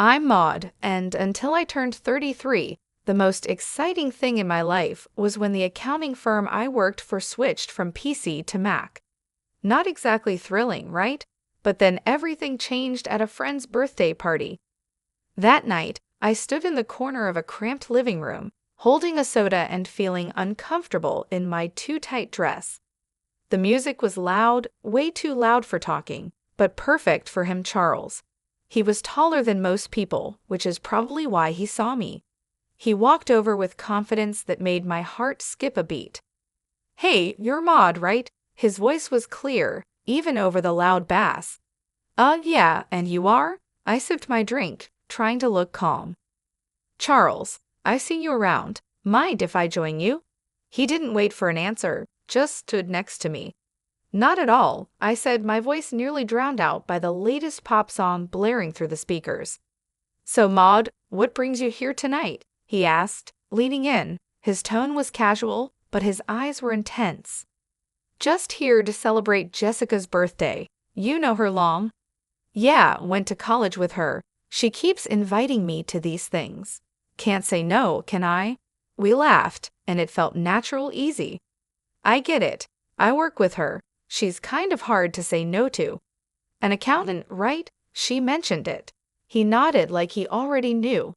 I'm Maud, and until I turned 33, the most exciting thing in my life was when the accounting firm I worked for switched from PC to Mac. Not exactly thrilling, right? But then everything changed at a friend's birthday party. That night, I stood in the corner of a cramped living room, holding a soda and feeling uncomfortable in my too-tight dress. The music was loud, way too loud for talking, but perfect for him, Charles. He was taller than most people, which is probably why he saw me. He walked over with confidence that made my heart skip a beat. "Hey, you're Maud, right?" His voice was clear, even over the loud bass. Yeah, and you are?" I sipped my drink, trying to look calm. "Charles, I see you around. Mind if I join you?" He didn't wait for an answer, just stood next to me. "Not at all," I said, my voice nearly drowned out by the latest pop song blaring through the speakers. "So, Maud, what brings you here tonight?" he asked, leaning in. His tone was casual, but his eyes were intense. "Just here to celebrate Jessica's birthday. You know her long?" "Yeah, went to college with her. She keeps inviting me to these things. Can't say no, can I?" We laughed, and it felt natural, easy. "I get it. I work with her. She's kind of hard to say no to." "An accountant, right?" She mentioned it. He nodded like he already knew.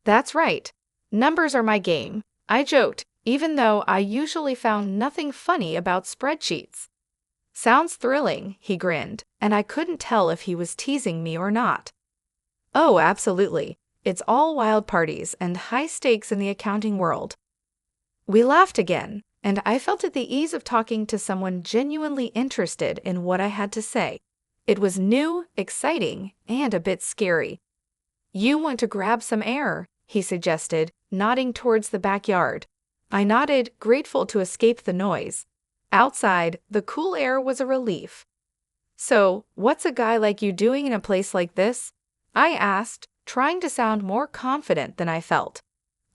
"That's right. Numbers are my game," I joked, even though I usually found nothing funny about spreadsheets. "Sounds thrilling," he grinned, and I couldn't tell if he was teasing me or not. "Oh, absolutely. It's all wild parties and high stakes in the accounting world." We laughed again, and I felt at the ease of talking to someone genuinely interested in what I had to say. It was new, exciting, and a bit scary. "You want to grab some air," he suggested, nodding towards the backyard. I nodded, grateful to escape the noise. Outside, the cool air was a relief. "So, what's a guy like you doing in a place like this?" I asked, trying to sound more confident than I felt.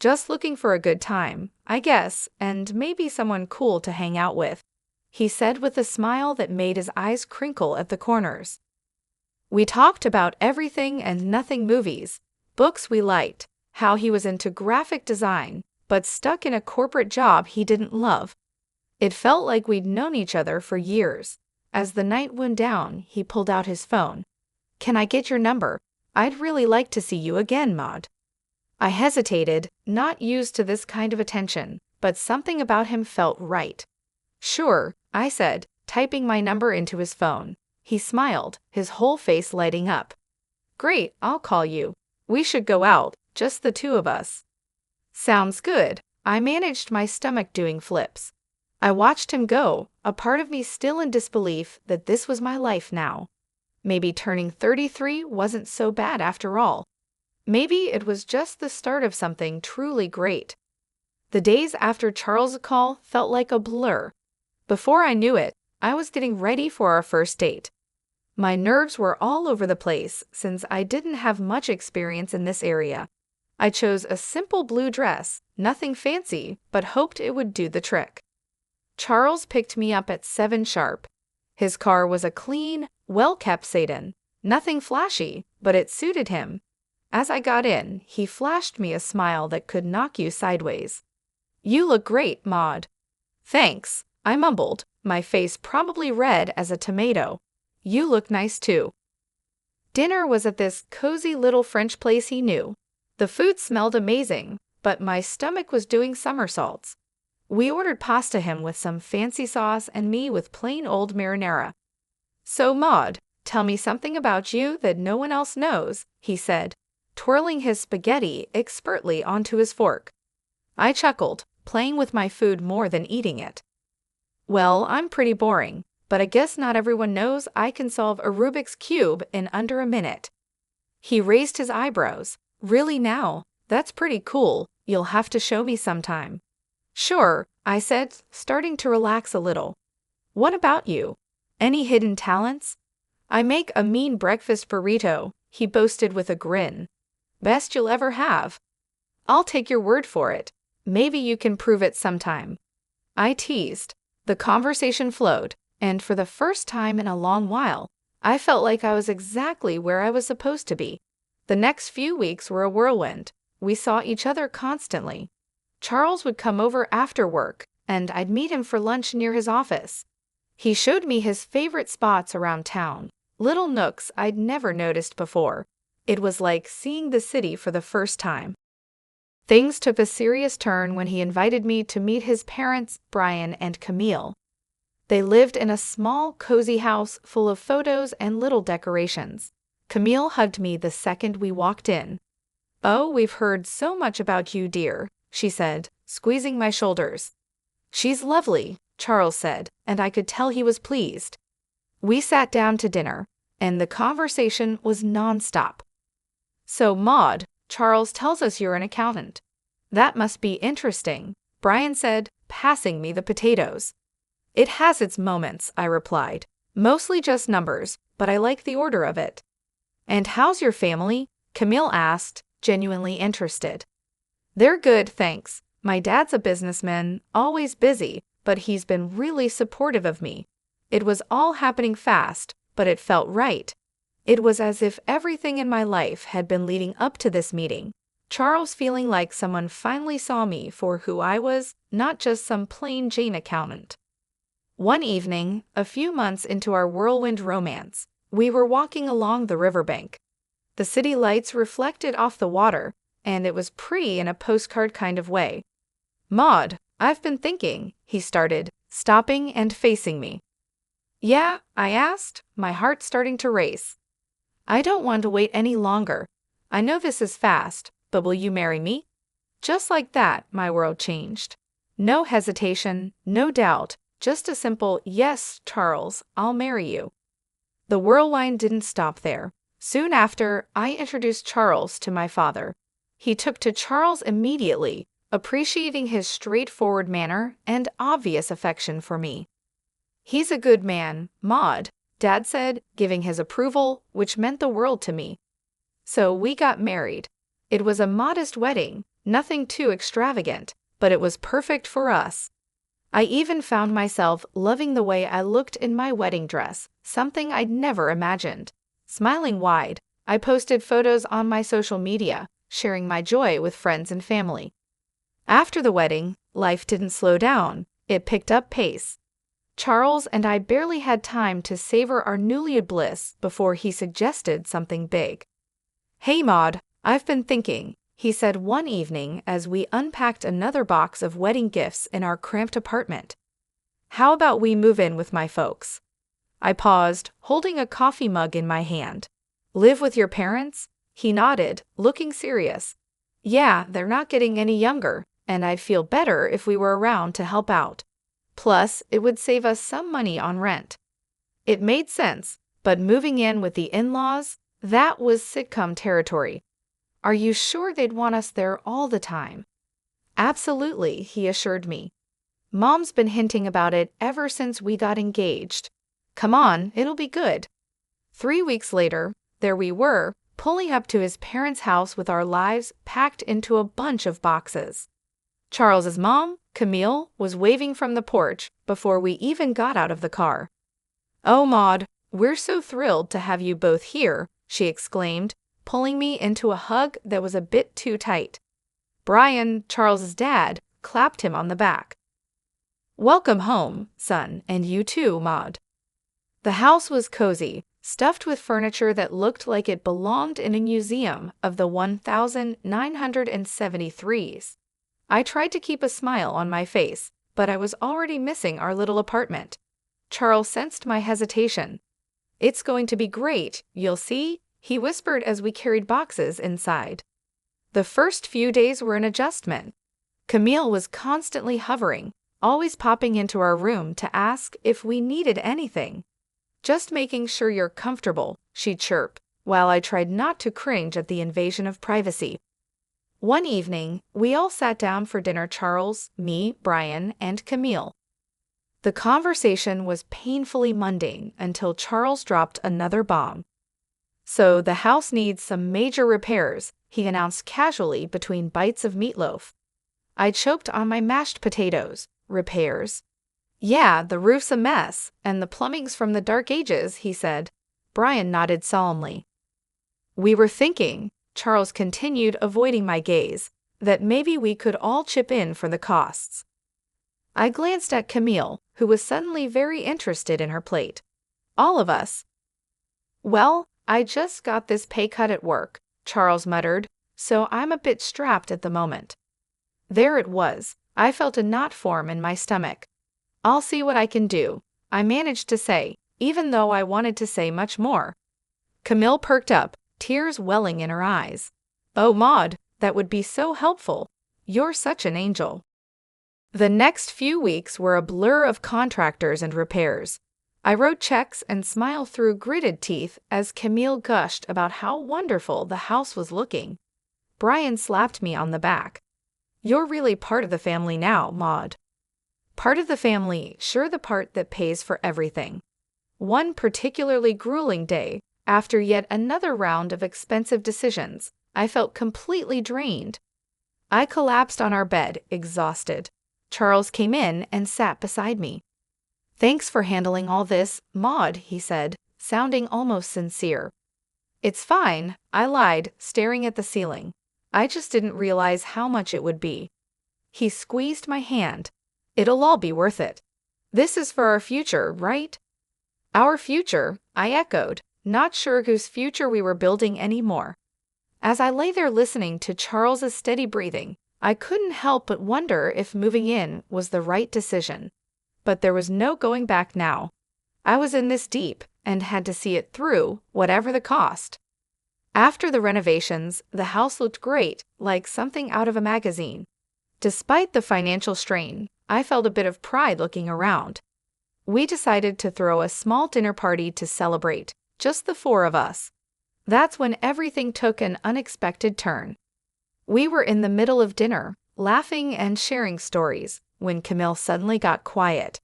"Just looking for a good time, I guess, and maybe someone cool to hang out with," he said with a smile that made his eyes crinkle at the corners. We talked about everything and nothing: movies, books we liked, how he was into graphic design, but stuck in a corporate job he didn't love. It felt like we'd known each other for years. As the night wound down, he pulled out his phone. "Can I get your number? I'd really like to see you again, Maud." I hesitated, not used to this kind of attention, but something about him felt right. "Sure," I said, typing my number into his phone. He smiled, his whole face lighting up. "Great, I'll call you. We should go out, just the two of us." "Sounds good." I managed my stomach doing flips. I watched him go, a part of me still in disbelief that this was my life now. Maybe turning 33 wasn't so bad after all. Maybe it was just the start of something truly great. The days after Charles' call felt like a blur. Before I knew it, I was getting ready for our first date. My nerves were all over the place since I didn't have much experience in this area. I chose a simple blue dress, nothing fancy, but hoped it would do the trick. Charles picked me up at 7 sharp. His car was a clean, well-kept sedan. Nothing flashy, but it suited him. As I got in, he flashed me a smile that could knock you sideways. "You look great, Maud." "Thanks," I mumbled, my face probably red as a tomato. "You look nice too." Dinner was at this cozy little French place he knew. The food smelled amazing, but my stomach was doing somersaults. We ordered pasta, him with some fancy sauce and me with plain old marinara. "So, Maud, tell me something about you that no one else knows," he said, twirling his spaghetti expertly onto his fork. I chuckled, playing with my food more than eating it. "Well, I'm pretty boring, but I guess not everyone knows I can solve a Rubik's Cube in under a minute." He raised his eyebrows. "Really now? That's pretty cool. You'll have to show me sometime." "Sure," I said, starting to relax a little. "What about you? Any hidden talents?" "I make a mean breakfast burrito," he boasted with a grin. "Best you'll ever have." "I'll take your word for it. Maybe you can prove it sometime." I teased. The conversation flowed, and for the first time in a long while, I felt like I was exactly where I was supposed to be. The next few weeks were a whirlwind. We saw each other constantly. Charles would come over after work, and I'd meet him for lunch near his office. He showed me his favorite spots around town, little nooks I'd never noticed before. It was like seeing the city for the first time. Things took a serious turn when he invited me to meet his parents, Brian and Camille. They lived in a small, cozy house full of photos and little decorations. Camille hugged me the second we walked in. "Oh, we've heard so much about you, dear," she said, squeezing my shoulders. "She's lovely," Charles said, and I could tell he was pleased. We sat down to dinner, and the conversation was nonstop. "So, Maud, Charles tells us you're an accountant. That must be interesting," Brian said, passing me the potatoes. "It has its moments," I replied. "Mostly just numbers, but I like the order of it." "And how's your family?" Camille asked, genuinely interested. "They're good, thanks. My dad's a businessman, always busy, but he's been really supportive of me. It was all happening fast, but it felt right. It was as if everything in my life had been leading up to this meeting. Charles feeling like someone finally saw me for who I was, not just some plain Jane accountant." One evening, a few months into our whirlwind romance, we were walking along the riverbank. The city lights reflected off the water, and it was pretty in a postcard kind of way. "Maud, I've been thinking," he started, stopping and facing me. "Yeah?" I asked, my heart starting to race. "I don't want to wait any longer. I know this is fast, but will you marry me?" Just like that, my world changed. No hesitation, no doubt, just a simple, "Yes, Charles, I'll marry you." The whirlwind didn't stop there. Soon after, I introduced Charles to my father. He took to Charles immediately, appreciating his straightforward manner and obvious affection for me. "He's a good man, Maud," Dad said, giving his approval, which meant the world to me. So we got married. It was a modest wedding, nothing too extravagant, but it was perfect for us. I even found myself loving the way I looked in my wedding dress, something I'd never imagined. Smiling wide, I posted photos on my social media, sharing my joy with friends and family. After the wedding, life didn't slow down, it picked up pace. Charles and I barely had time to savor our newly bliss before he suggested something big. "Hey Maud, I've been thinking," he said one evening as we unpacked another box of wedding gifts in our cramped apartment. "How about we move in with my folks?" I paused, holding a coffee mug in my hand. "Live with your parents?" He nodded, looking serious. "Yeah, they're not getting any younger, and I'd feel better if we were around to help out. Plus, it would save us some money on rent." It made sense, but moving in with the in-laws, that was sitcom territory. "Are you sure they'd want us there all the time?" "Absolutely," he assured me. "Mom's been hinting about it ever since we got engaged. Come on, it'll be good." 3 weeks later, there we were, pulling up to his parents' house with our lives packed into a bunch of boxes. Charles's mom, Camille, was waving from the porch before we even got out of the car. "Oh, Maud, we're so thrilled to have you both here," she exclaimed, pulling me into a hug that was a bit too tight. Brian, Charles's dad, clapped him on the back. "Welcome home, son, and you too, Maud." The house was cozy, stuffed with furniture that looked like it belonged in a museum of the 1973s. I tried to keep a smile on my face, but I was already missing our little apartment. Charles sensed my hesitation. "It's going to be great, you'll see," he whispered as we carried boxes inside. The first few days were an adjustment. Camille was constantly hovering, always popping into our room to ask if we needed anything. "Just making sure you're comfortable," she chirped, while I tried not to cringe at the invasion of privacy. One evening, we all sat down for dinner, Charles, me, Brian, and Camille. The conversation was painfully mundane until Charles dropped another bomb. "So the house needs some major repairs," he announced casually between bites of meatloaf. I choked on my mashed potatoes. "Repairs?" "Yeah, the roof's a mess, and the plumbing's from the dark ages," he said. Brian nodded solemnly. "We were thinking," Charles continued, avoiding my gaze, that maybe we could all chip in for the costs. I glanced at Camille, who was suddenly very interested in her plate. All of us. Well, I just got this pay cut at work, Charles muttered, so I'm a bit strapped at the moment. There it was. I felt a knot form in my stomach. I'll see what I can do, I managed to say, even though I wanted to say much more. Camille perked up, tears welling in her eyes. Oh, Maud, that would be so helpful. You're such an angel. The next few weeks were a blur of contractors and repairs. I wrote checks and smiled through gritted teeth as Camille gushed about how wonderful the house was looking. Brian slapped me on the back. You're really part of the family now, Maud. Part of the family, sure, the part that pays for everything. One particularly grueling day, after yet another round of expensive decisions, I felt completely drained. I collapsed on our bed, exhausted. Charles came in and sat beside me. Thanks for handling all this, Maud, he said, sounding almost sincere. It's fine, I lied, staring at the ceiling. I just didn't realize how much it would be. He squeezed my hand. It'll all be worth it. This is for our future, right? Our future, I echoed, not sure whose future we were building anymore. As I lay there listening to Charles's steady breathing, I couldn't help but wonder if moving in was the right decision. But there was no going back now. I was in this deep and had to see it through, whatever the cost. After the renovations, the house looked great, like something out of a magazine. Despite the financial strain, I felt a bit of pride looking around. We decided to throw a small dinner party to celebrate, just the four of us. That's when everything took an unexpected turn. We were in the middle of dinner, laughing and sharing stories, when Camille suddenly got quiet.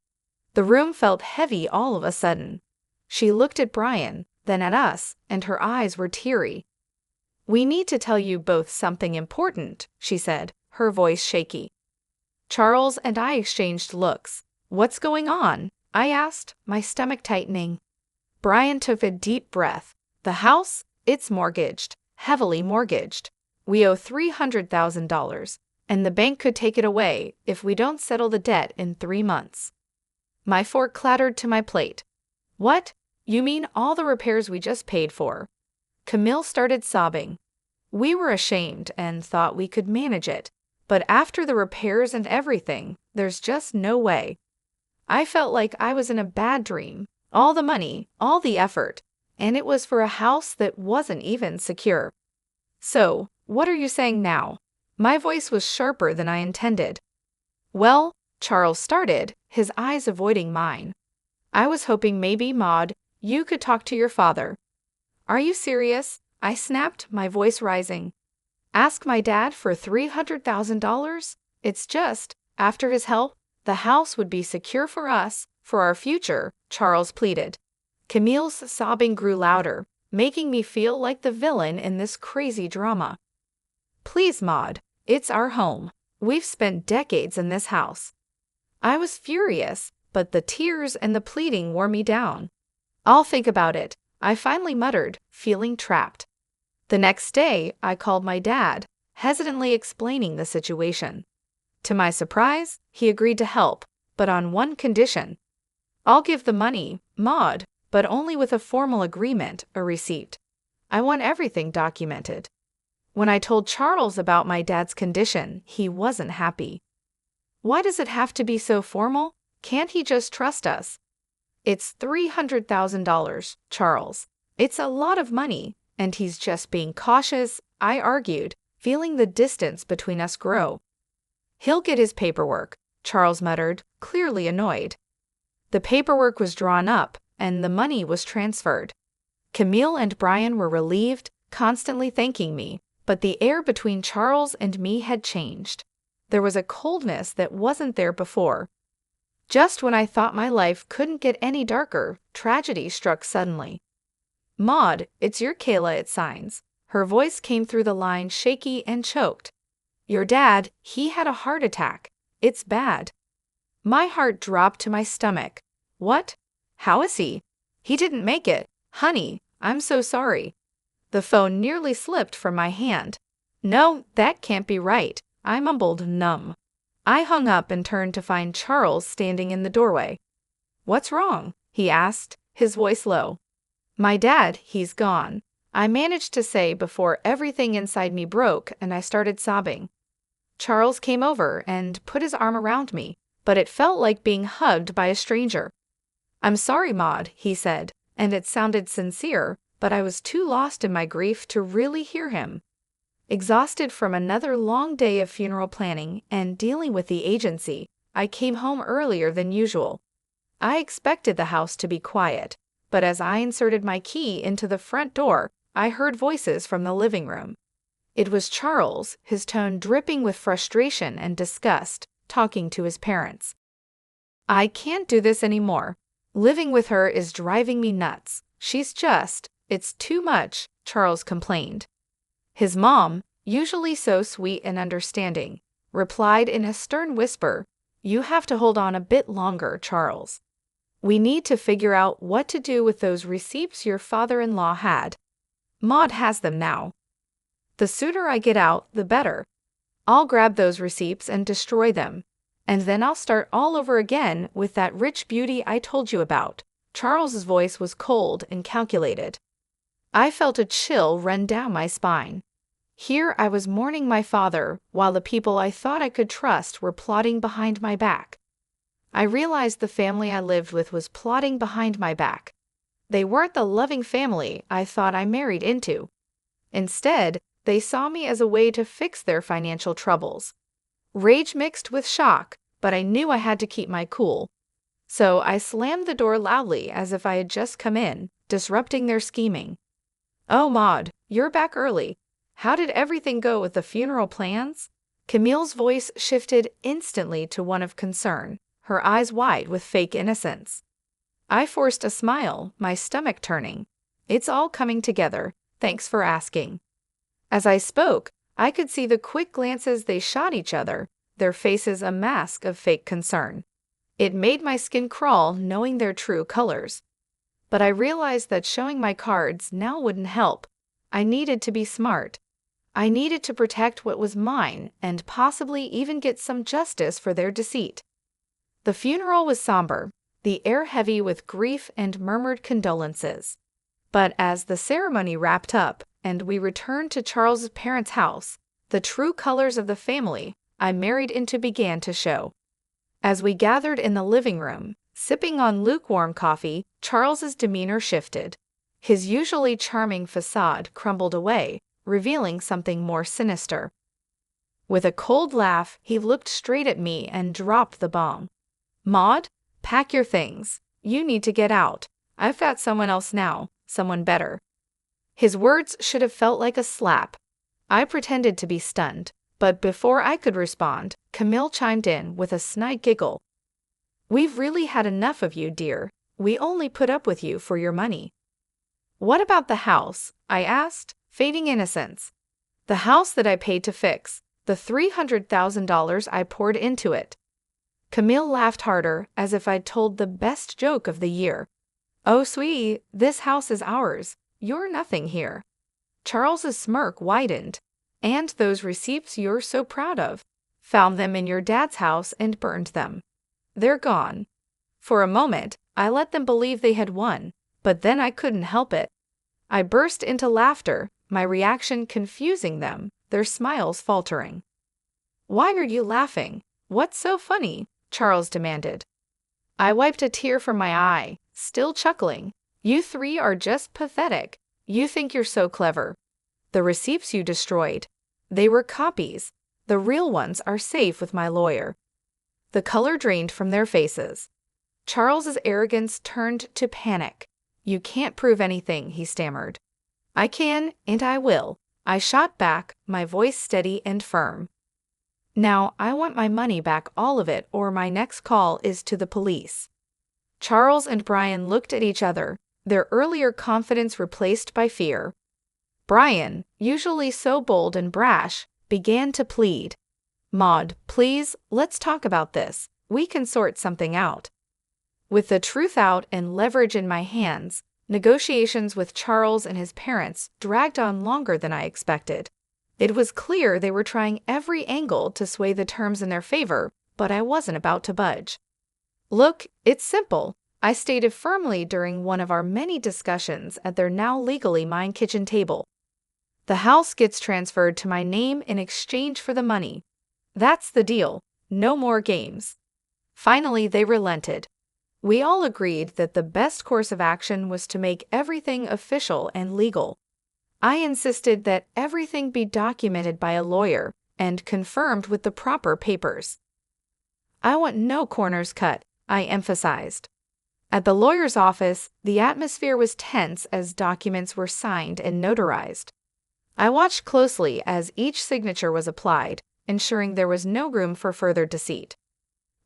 The room felt heavy all of a sudden. She looked at Brian, then at us, and her eyes were teary. We need to tell you both something important, she said, her voice shaky. Charles and I exchanged looks. What's going on? I asked, my stomach tightening. Brian took a deep breath. The house? It's mortgaged, heavily mortgaged. We owe $300,000, and the bank could take it away if we don't settle the debt in 3 months. My fork clattered to my plate. What? You mean all the repairs we just paid for? Camille started sobbing. We were ashamed and thought we could manage it, but after the repairs and everything, there's just no way. I felt like I was in a bad dream. All the money, all the effort, and it was for a house that wasn't even secure. So, what are you saying now? My voice was sharper than I intended. Well, Charles started, his eyes avoiding mine. I was hoping maybe, Maud, you could talk to your father. Are you serious? I snapped, my voice rising. Ask my dad for $300,000? It's just, after his help, the house would be secure for us, for our future, Charles pleaded. Camille's sobbing grew louder, making me feel like the villain in this crazy drama. Please, Maud, it's our home. We've spent decades in this house. I was furious, but the tears and the pleading wore me down. I'll think about it, I finally muttered, feeling trapped. The next day, I called my dad, hesitantly explaining the situation. To my surprise, he agreed to help, but on one condition. I'll give the money, Maud, but only with a formal agreement, a receipt. I want everything documented. When I told Charles about my dad's condition, he wasn't happy. Why does it have to be so formal? Can't he just trust us? It's $300,000, Charles. It's a lot of money, and he's just being cautious, I argued, feeling the distance between us grow. He'll get his paperwork, Charles muttered, clearly annoyed. The paperwork was drawn up, and the money was transferred. Camille and Brian were relieved, constantly thanking me, but the air between Charles and me had changed. There was a coldness that wasn't there before. Just when I thought my life couldn't get any darker, tragedy struck suddenly. Maud, it's your Kayla, it signs. Her voice came through the line shaky and choked. Your dad, he had a heart attack. It's bad. My heart dropped to my stomach. What? How is he? He didn't make it. Honey, I'm so sorry. The phone nearly slipped from my hand. No, that can't be right, I mumbled, numb. I hung up and turned to find Charles standing in the doorway. What's wrong? He asked, his voice low. My dad, he's gone, I managed to say before everything inside me broke and I started sobbing. Charles came over and put his arm around me, but it felt like being hugged by a stranger. I'm sorry, Maud, he said, and it sounded sincere, but I was too lost in my grief to really hear him. Exhausted from another long day of funeral planning and dealing with the agency, I came home earlier than usual. I expected the house to be quiet, but as I inserted my key into the front door, I heard voices from the living room. It was Charles, his tone dripping with frustration and disgust, talking to his parents. I can't do this anymore. Living with her is driving me nuts. It's too much, Charles complained. His mom, usually so sweet and understanding, replied in a stern whisper, You have to hold on a bit longer, Charles. We need to figure out what to do with those receipts your father-in-law had. Maud has them now. The sooner I get out, the better. I'll grab those receipts and destroy them. And then I'll start all over again with that rich beauty I told you about. Charles's voice was cold and calculated. I felt a chill run down my spine. Here I was mourning my father, while the people I thought I could trust were plotting behind my back. I realized the family I lived with was plotting behind my back. They weren't the loving family I thought I married into. Instead, they saw me as a way to fix their financial troubles. Rage mixed with shock, but I knew I had to keep my cool. So I slammed the door loudly as if I had just come in, disrupting their scheming. Oh, Maud, you're back early. How did everything go with the funeral plans? Camille's voice shifted instantly to one of concern, her eyes wide with fake innocence. I forced a smile, my stomach turning. It's all coming together, thanks for asking. As I spoke, I could see the quick glances they shot each other, their faces a mask of fake concern. It made my skin crawl knowing their true colors. But I realized that showing my cards now wouldn't help. I needed to be smart. I needed to protect what was mine and possibly even get some justice for their deceit. The funeral was somber, the air heavy with grief and murmured condolences. But as the ceremony wrapped up and we returned to Charles's parents' house, the true colors of the family I married into began to show. As we gathered in the living room, sipping on lukewarm coffee, Charles's demeanor shifted. His usually charming facade crumbled away, revealing something more sinister. With a cold laugh, he looked straight at me and dropped the bomb. Maud, pack your things. You need to get out. I've got someone else now, someone better. His words should have felt like a slap. I pretended to be stunned, but before I could respond, Camille chimed in with a snide giggle. We've really had enough of you, dear. We only put up with you for your money. What about the house? I asked, fading innocence. The house that I paid to fix, the $300,000 I poured into it. Camille laughed harder, as if I'd told the best joke of the year. Oh, sweetie, this house is ours. You're nothing here. Charles's smirk widened. And those receipts you're so proud of. Found them in your dad's house and burned them. They're gone. For a moment, I let them believe they had won, but then I couldn't help it. I burst into laughter, my reaction confusing them, their smiles faltering. Why are you laughing? What's so funny? Charles demanded. I wiped a tear from my eye, still chuckling. You three are just pathetic. You think you're so clever. The receipts you destroyed. They were copies. The real ones are safe with my lawyer. The color drained from their faces. Charles's arrogance turned to panic. You can't prove anything, he stammered. I can, and I will. I shot back, my voice steady and firm. Now, I want my money back, all of it, or my next call is to the police. Charles and Brian looked at each other, their earlier confidence replaced by fear. Brian, usually so bold and brash, began to plead. Maud, please, let's talk about this. We can sort something out. With the truth out and leverage in my hands, Negotiations with Charles and his parents dragged on longer than I expected. It was clear they were trying every angle to sway the terms in their favor, but I wasn't about to budge. "Look, it's simple," I stated firmly during one of our many discussions at their now legally mine kitchen table. "The house gets transferred to my name in exchange for the money. That's the deal. No more games." Finally, they relented. We all agreed that the best course of action was to make everything official and legal. I insisted that everything be documented by a lawyer and confirmed with the proper papers. "I want no corners cut," I emphasized. At the lawyer's office, the atmosphere was tense as documents were signed and notarized. I watched closely as each signature was applied, ensuring there was no room for further deceit.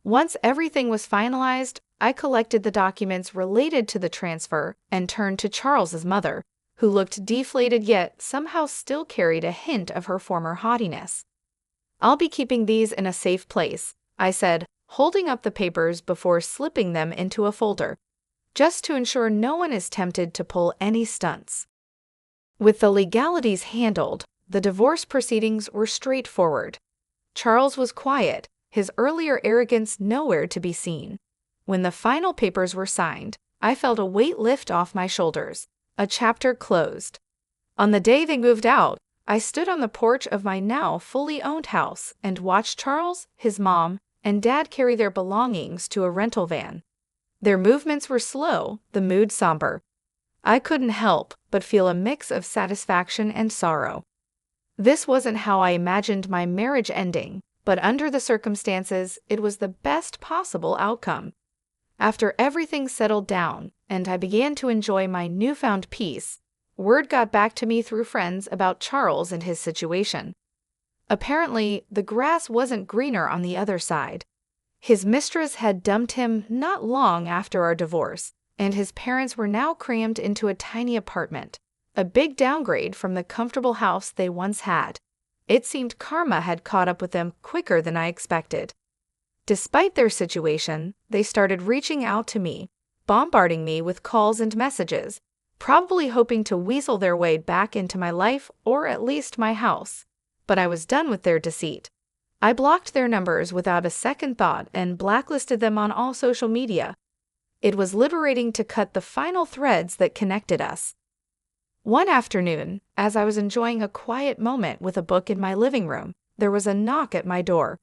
Once everything was finalized, I collected the documents related to the transfer and turned to Charles's mother, who looked deflated yet somehow still carried a hint of her former haughtiness. "I'll be keeping these in a safe place," I said, holding up the papers before slipping them into a folder, just to ensure no one is tempted to pull any stunts. With the legalities handled, the divorce proceedings were straightforward. Charles was quiet, his earlier arrogance nowhere to be seen. When the final papers were signed, I felt a weight lift off my shoulders. A chapter closed. On the day they moved out, I stood on the porch of my now fully owned house and watched Charles, his mom, and Dad carry their belongings to a rental van. Their movements were slow, the mood somber. I couldn't help but feel a mix of satisfaction and sorrow. This wasn't how I imagined my marriage ending, but under the circumstances, it was the best possible outcome. After everything settled down and I began to enjoy my newfound peace, word got back to me through friends about Charles and his situation. Apparently, the grass wasn't greener on the other side. His mistress had dumped him not long after our divorce, and his parents were now crammed into a tiny apartment, a big downgrade from the comfortable house they once had. It seemed karma had caught up with them quicker than I expected. Despite their situation, they started reaching out to me, bombarding me with calls and messages, probably hoping to weasel their way back into my life or at least my house. But I was done with their deceit. I blocked their numbers without a second thought and blacklisted them on all social media. It was liberating to cut the final threads that connected us. One afternoon, as I was enjoying a quiet moment with a book in my living room, there was a knock at my door.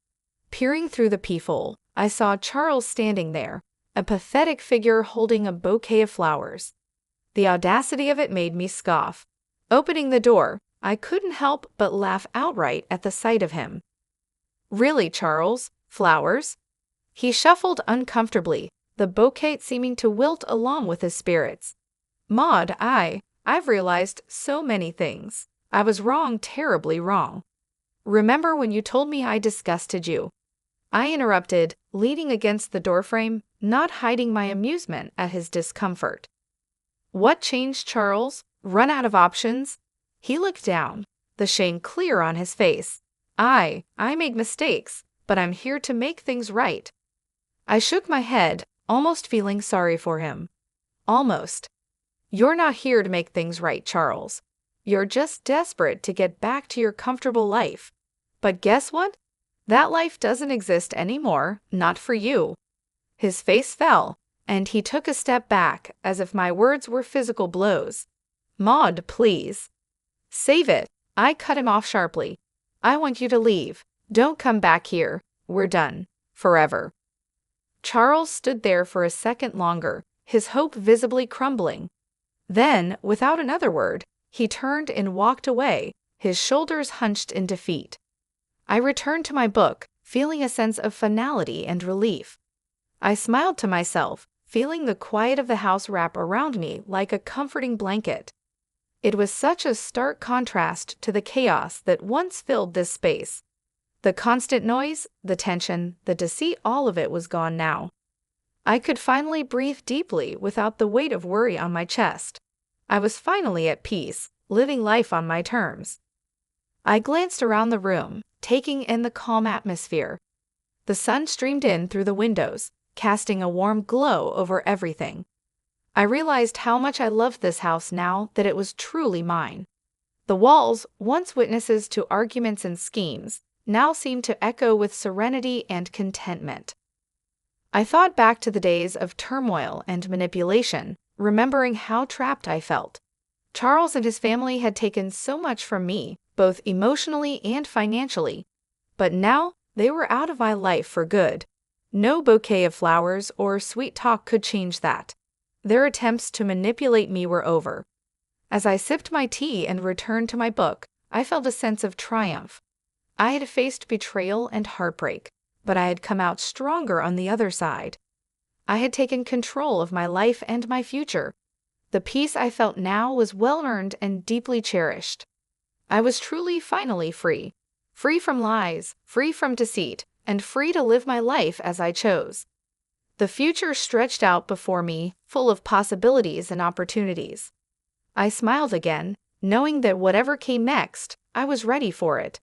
Peering through the peephole, I saw Charles standing there, a pathetic figure holding a bouquet of flowers. The audacity of it made me scoff. Opening the door, I couldn't help but laugh outright at the sight of him. "Really, Charles? Flowers?" He shuffled uncomfortably, the bouquet seeming to wilt along with his spirits. "Maud, I've realized so many things. I was wrong, terribly wrong. Remember when you told me I disgusted you?" I interrupted, leaning against the doorframe, not hiding my amusement at his discomfort. "What changed, Charles? Run out of options?" He looked down, the shame clear on his face. I made mistakes, but I'm here to make things right." I shook my head, almost feeling sorry for him. "Almost. You're not here to make things right, Charles. You're just desperate to get back to your comfortable life. But guess what? That life doesn't exist anymore, not for you." His face fell, and he took a step back as if my words were physical blows. "Maud, please." "Save it," I cut him off sharply. "I want you to leave. Don't come back here. We're done. Forever." Charles stood there for a second longer, his hope visibly crumbling. Then, without another word, he turned and walked away, his shoulders hunched in defeat. I returned to my book, feeling a sense of finality and relief. I smiled to myself, feeling the quiet of the house wrap around me like a comforting blanket. It was such a stark contrast to the chaos that once filled this space. The constant noise, the tension, the deceit, all of it was gone now. I could finally breathe deeply without the weight of worry on my chest. I was finally at peace, living life on my terms. I glanced around the room, taking in the calm atmosphere. The sun streamed in through the windows, casting a warm glow over everything. I realized how much I loved this house now that it was truly mine. The walls, once witnesses to arguments and schemes, now seemed to echo with serenity and contentment. I thought back to the days of turmoil and manipulation, remembering how trapped I felt. Charles and his family had taken so much from me, both emotionally and financially. But now, they were out of my life for good. No bouquet of flowers or sweet talk could change that. Their attempts to manipulate me were over. As I sipped my tea and returned to my book, I felt a sense of triumph. I had faced betrayal and heartbreak, but I had come out stronger on the other side. I had taken control of my life and my future. The peace I felt now was well-earned and deeply cherished. I was truly finally free. Free from lies, free from deceit, and free to live my life as I chose. The future stretched out before me, full of possibilities and opportunities. I smiled again, knowing that whatever came next, I was ready for it.